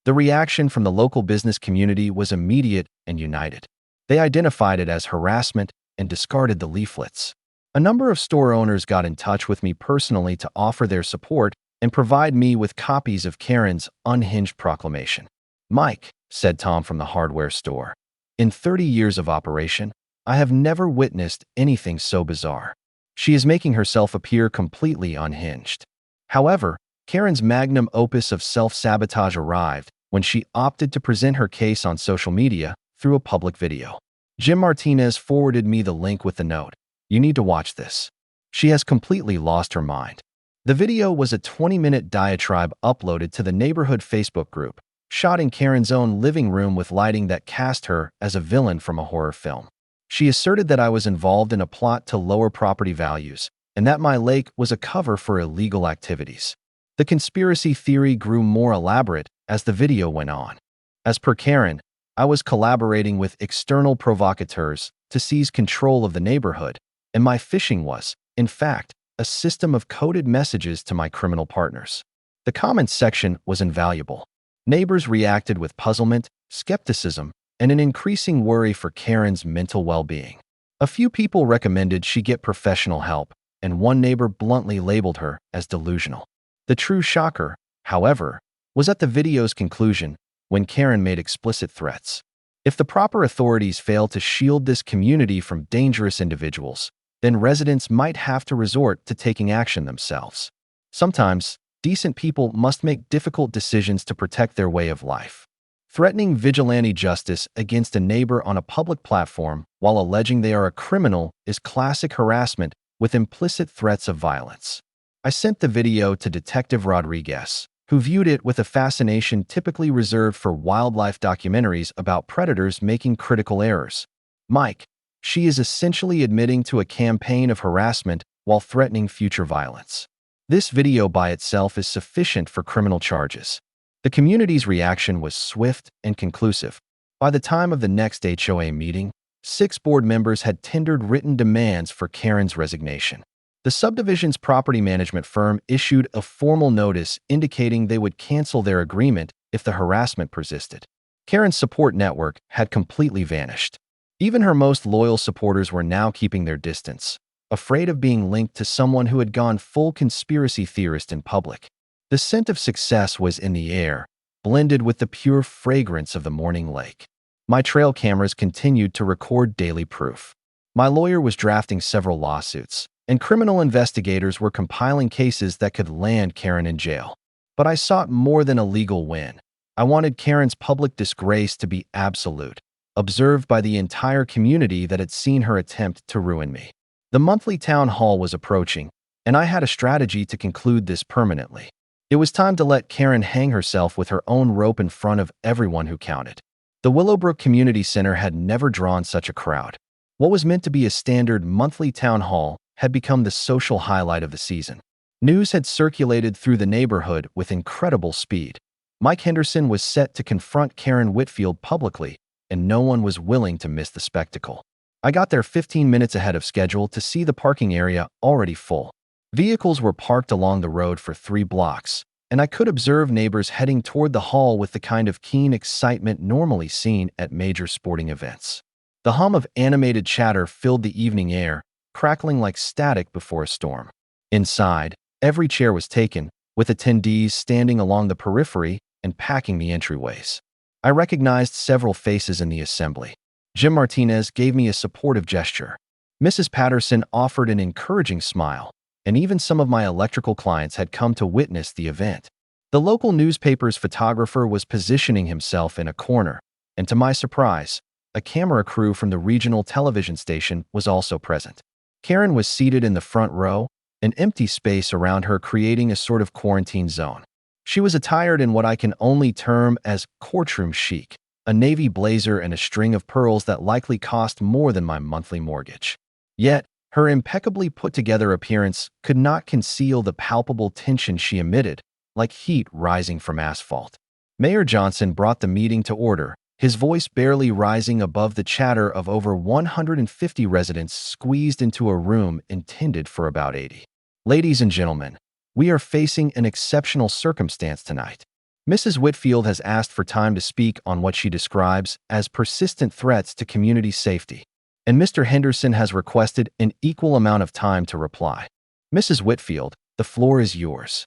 The reaction from the local business community was immediate and united. They identified it as harassment and discarded the leaflets. A number of store owners got in touch with me personally to offer their support and provide me with copies of Karen's unhinged proclamation. "Mike," said Tom from the hardware store, "in 30 years of operation, I have never witnessed anything so bizarre. She is making herself appear completely unhinged." However, Karen's magnum opus of self-sabotage arrived when she opted to present her case on social media through a public video. Jim Martinez forwarded me the link with the note, "You need to watch this. She has completely lost her mind." The video was a 20-minute diatribe uploaded to the neighborhood Facebook group, shot in Karen's own living room with lighting that cast her as a villain from a horror film. She asserted that I was involved in a plot to lower property values and that my lake was a cover for illegal activities. The conspiracy theory grew more elaborate as the video went on. As per Karen, I was collaborating with external provocateurs to seize control of the neighborhood, and my phishing was, in fact, a system of coded messages to my criminal partners. The comments section was invaluable. Neighbors reacted with puzzlement, skepticism, and an increasing worry for Karen's mental well-being. A few people recommended she get professional help, and one neighbor bluntly labeled her as delusional. The true shocker, however, was at the video's conclusion when Karen made explicit threats. If the proper authorities fail to shield this community from dangerous individuals, then residents might have to resort to taking action themselves. Sometimes, decent people must make difficult decisions to protect their way of life. Threatening vigilante justice against a neighbor on a public platform while alleging they are a criminal is classic harassment with implicit threats of violence. I sent the video to Detective Rodriguez, who viewed it with a fascination typically reserved for wildlife documentaries about predators making critical errors. "Mike, she is essentially admitting to a campaign of harassment while threatening future violence. This video by itself is sufficient for criminal charges." The community's reaction was swift and conclusive. By the time of the next HOA meeting, 6 board members had tendered written demands for Karen's resignation. The subdivision's property management firm issued a formal notice indicating they would cancel their agreement if the harassment persisted. Karen's support network had completely vanished. Even her most loyal supporters were now keeping their distance, afraid of being linked to someone who had gone full conspiracy theorist in public. The scent of success was in the air, blended with the pure fragrance of the morning lake. My trail cameras continued to record daily proof. My lawyer was drafting several lawsuits, and criminal investigators were compiling cases that could land Karen in jail. But I sought more than a legal win. I wanted Karen's public disgrace to be absolute, observed by the entire community that had seen her attempt to ruin me. The monthly town hall was approaching, and I had a strategy to conclude this permanently. It was time to let Karen hang herself with her own rope in front of everyone who counted. The Willowbrook Community Center had never drawn such a crowd. What was meant to be a standard monthly town hall had become the social highlight of the season. News had circulated through the neighborhood with incredible speed. Mike Henderson was set to confront Karen Whitfield publicly, and no one was willing to miss the spectacle. I got there 15 minutes ahead of schedule to see the parking area already full. Vehicles were parked along the road for 3 blocks, and I could observe neighbors heading toward the hall with the kind of keen excitement normally seen at major sporting events. The hum of animated chatter filled the evening air, crackling like static before a storm. Inside, every chair was taken, with attendees standing along the periphery and packing the entryways. I recognized several faces in the assembly. Jim Martinez gave me a supportive gesture. Mrs. Patterson offered an encouraging smile, and even some of my electrical clients had come to witness the event. The local newspaper's photographer was positioning himself in a corner, and to my surprise, a camera crew from the regional television station was also present. Karen was seated in the front row, an empty space around her creating a sort of quarantine zone. She was attired in what I can only term as courtroom chic, a navy blazer and a string of pearls that likely cost more than my monthly mortgage. Yet, her impeccably put-together appearance could not conceal the palpable tension she emitted, like heat rising from asphalt. Mayor Johnson brought the meeting to order, his voice barely rising above the chatter of over 150 residents squeezed into a room intended for about 80. Ladies and gentlemen, we are facing an exceptional circumstance tonight. Mrs. Whitfield has asked for time to speak on what she describes as persistent threats to community safety, and Mr. Henderson has requested an equal amount of time to reply. Mrs. Whitfield, the floor is yours.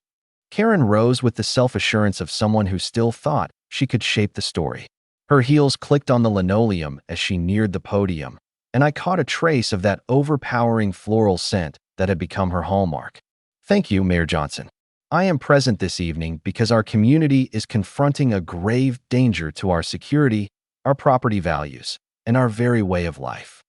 Karen rose with the self-assurance of someone who still thought she could shape the story. Her heels clicked on the linoleum as she neared the podium, and I caught a trace of that overpowering floral scent that had become her hallmark. Thank you, Mayor Johnson. I am present this evening because our community is confronting a grave danger to our security, our property values, and our very way of life.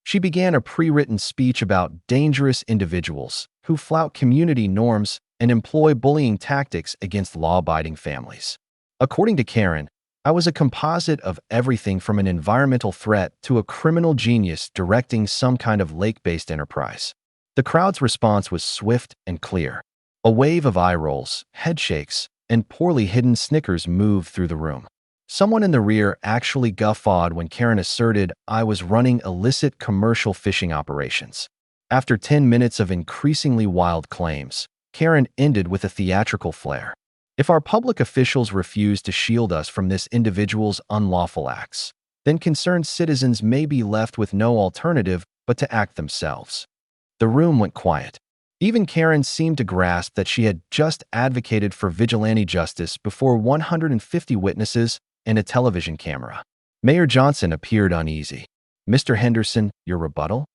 She began a pre-written speech about dangerous individuals who flout community norms and employ bullying tactics against law-abiding families. According to Karen, I was a composite of everything from an environmental threat to a criminal genius directing some kind of lake-based enterprise. The crowd's response was swift and clear. A wave of eye rolls, head shakes, and poorly hidden snickers moved through the room. Someone in the rear actually guffawed when Karen asserted I was running illicit commercial fishing operations. After 10 minutes of increasingly wild claims, Karen ended with a theatrical flair. If our public officials refuse to shield us from this individual's unlawful acts, then concerned citizens may be left with no alternative but to act themselves. The room went quiet. Even Karen seemed to grasp that she had just advocated for vigilante justice before 150 witnesses and a television camera. Mayor Johnson appeared uneasy. Mr. Henderson, your rebuttal?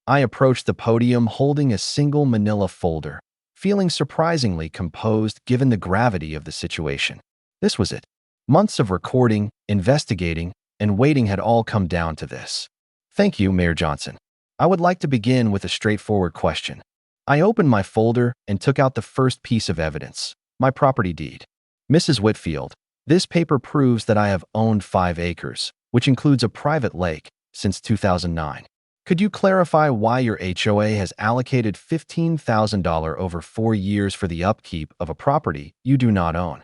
I approached the podium holding a single manila folder, feeling surprisingly composed given the gravity of the situation. This was it. Months of recording, investigating, and waiting had all come down to this. Thank you, Mayor Johnson. I would like to begin with a straightforward question. I opened my folder and took out the first piece of evidence, my property deed. Mrs. Whitfield, this paper proves that I have owned 5 acres, which includes a private lake, since 2009. Could you clarify why your HOA has allocated $15,000 over 4 years for the upkeep of a property you do not own?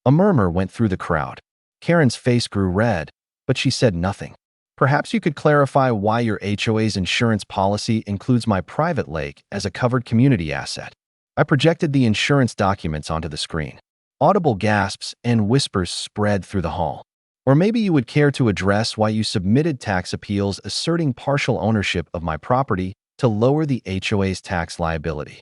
A murmur went through the crowd. Karen's face grew red, but she said nothing. Perhaps you could clarify why your HOA's insurance policy includes my private lake as a covered community asset. I projected the insurance documents onto the screen. Audible gasps and whispers spread through the hall. Or maybe you would care to address why you submitted tax appeals asserting partial ownership of my property to lower the HOA's tax liability.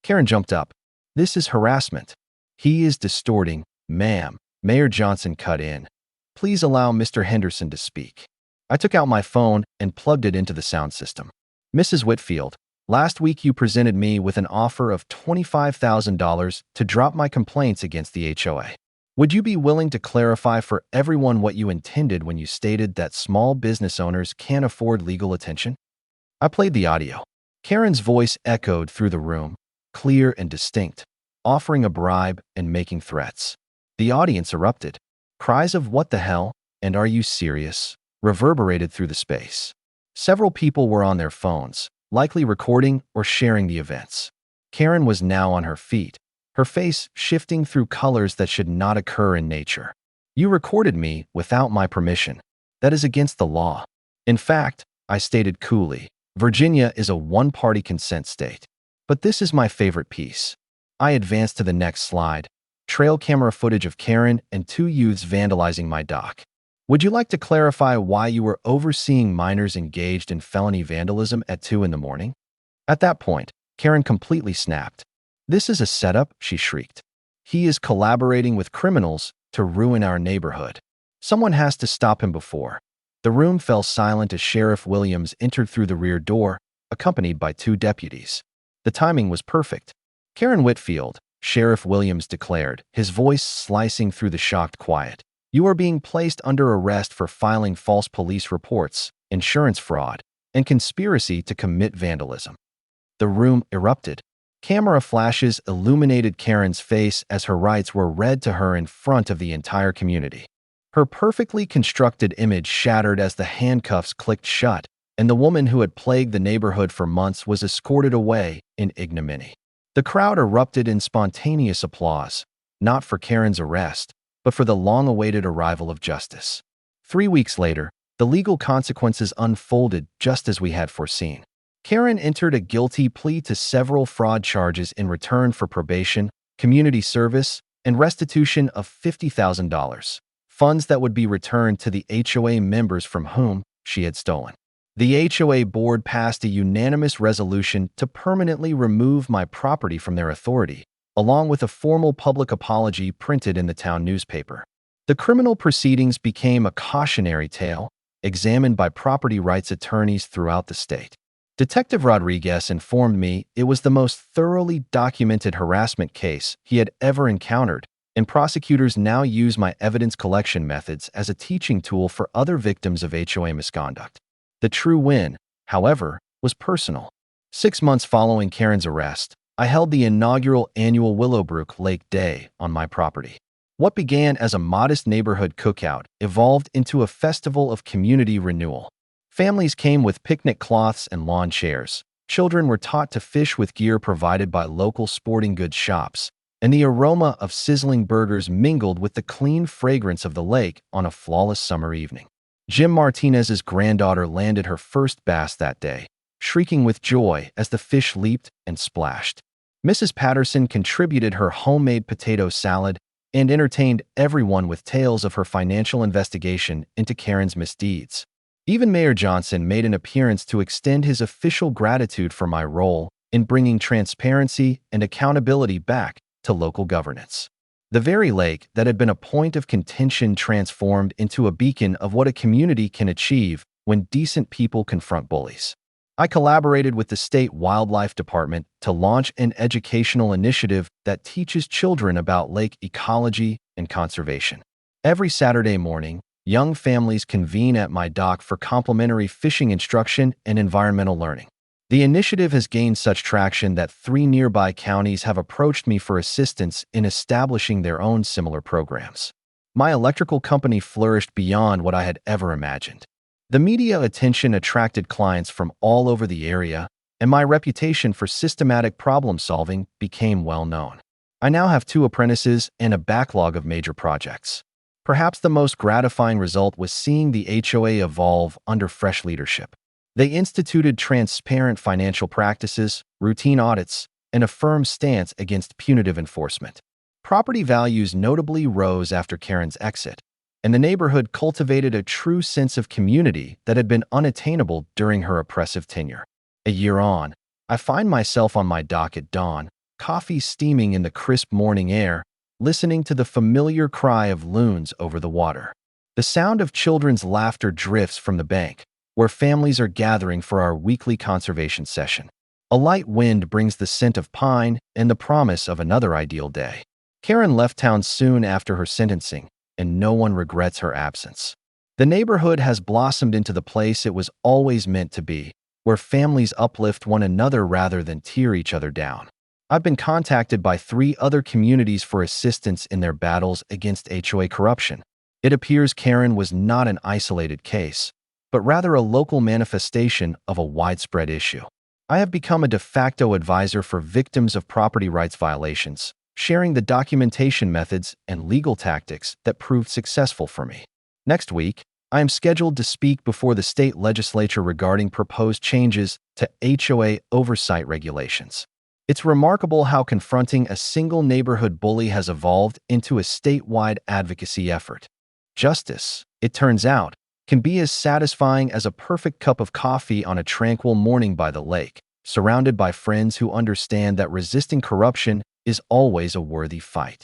Karen jumped up. This is harassment. He is distorting, ma'am. Mayor Johnson cut in. Please allow Mr. Henderson to speak. I took out my phone and plugged it into the sound system. Mrs. Whitfield, last week you presented me with an offer of $25,000 to drop my complaints against the HOA. Would you be willing to clarify for everyone what you intended when you stated that small business owners can't afford legal attention? I played the audio. Karen's voice echoed through the room, clear and distinct, offering a bribe and making threats. The audience erupted. Cries of "What the hell?" and "Are you serious?" reverberated through the space. Several people were on their phones, likely recording or sharing the events. Karen was now on her feet, her face shifting through colors that should not occur in nature. You recorded me without my permission. That is against the law. In fact, I stated coolly, Virginia is a one-party consent state. But this is my favorite piece. I advanced to the next slide. Trail camera footage of Karen and 2 youths vandalizing my dock. Would you like to clarify why you were overseeing minors engaged in felony vandalism at 2 in the morning? At that point, Karen completely snapped. This is a setup, she shrieked. He is collaborating with criminals to ruin our neighborhood. Someone has to stop him before. The room fell silent as Sheriff Williams entered through the rear door, accompanied by 2 deputies. The timing was perfect. Karen Whitfield, Sheriff Williams declared, his voice slicing through the shocked quiet. You are being placed under arrest for filing false police reports, insurance fraud, and conspiracy to commit vandalism. The room erupted. Camera flashes illuminated Karen's face as her rights were read to her in front of the entire community. Her perfectly constructed image shattered as the handcuffs clicked shut, and the woman who had plagued the neighborhood for months was escorted away in ignominy. The crowd erupted in spontaneous applause, not for Karen's arrest, but for the long-awaited arrival of justice. 3 weeks later, the legal consequences unfolded just as we had foreseen. Karen entered a guilty plea to several fraud charges in return for probation, community service, and restitution of $50,000, funds that would be returned to the HOA members from whom she had stolen. The HOA board passed a unanimous resolution to permanently remove my property from their authority, along with a formal public apology printed in the town newspaper. The criminal proceedings became a cautionary tale, examined by property rights attorneys throughout the state. Detective Rodriguez informed me it was the most thoroughly documented harassment case he had ever encountered, and prosecutors now use my evidence collection methods as a teaching tool for other victims of HOA misconduct. The true win, however, was personal. 6 months following Karen's arrest, I held the inaugural annual Willowbrook Lake Day on my property. What began as a modest neighborhood cookout evolved into a festival of community renewal. Families came with picnic cloths and lawn chairs. Children were taught to fish with gear provided by local sporting goods shops, and the aroma of sizzling burgers mingled with the clean fragrance of the lake on a flawless summer evening. Jim Martinez's granddaughter landed her first bass that day, shrieking with joy as the fish leaped and splashed. Mrs. Patterson contributed her homemade potato salad and entertained everyone with tales of her financial investigation into Karen's misdeeds. Even Mayor Johnson made an appearance to extend his official gratitude for my role in bringing transparency and accountability back to local governance. The very lake that had been a point of contention transformed into a beacon of what a community can achieve when decent people confront bullies. I collaborated with the state wildlife department to launch an educational initiative that teaches children about lake ecology and conservation. Every Saturday morning, young families convene at my dock for complimentary fishing instruction and environmental learning. The initiative has gained such traction that 3 nearby counties have approached me for assistance in establishing their own similar programs. My electrical company flourished beyond what I had ever imagined. The media attention attracted clients from all over the area, and my reputation for systematic problem-solving became well known. I now have 2 apprentices and a backlog of major projects. Perhaps the most gratifying result was seeing the HOA evolve under fresh leadership. They instituted transparent financial practices, routine audits, and a firm stance against punitive enforcement. Property values notably rose after Karen's exit, and the neighborhood cultivated a true sense of community that had been unattainable during her oppressive tenure. A year on, I find myself on my dock at dawn, coffee steaming in the crisp morning air, listening to the familiar cry of loons over the water. The sound of children's laughter drifts from the bank, where families are gathering for our weekly conservation session. A light wind brings the scent of pine and the promise of another ideal day. Karen left town soon after her sentencing, and no one regrets her absence. The neighborhood has blossomed into the place it was always meant to be, where families uplift one another rather than tear each other down. I've been contacted by 3 other communities for assistance in their battles against HOA corruption. It appears Karen was not an isolated case, but rather a local manifestation of a widespread issue. I have become a de facto advisor for victims of property rights violations, sharing the documentation methods and legal tactics that proved successful for me. Next week, I am scheduled to speak before the state legislature regarding proposed changes to HOA oversight regulations. It's remarkable how confronting a single neighborhood bully has evolved into a statewide advocacy effort. Justice, it turns out, can be as satisfying as a perfect cup of coffee on a tranquil morning by the lake, surrounded by friends who understand that resisting corruption is always a worthy fight.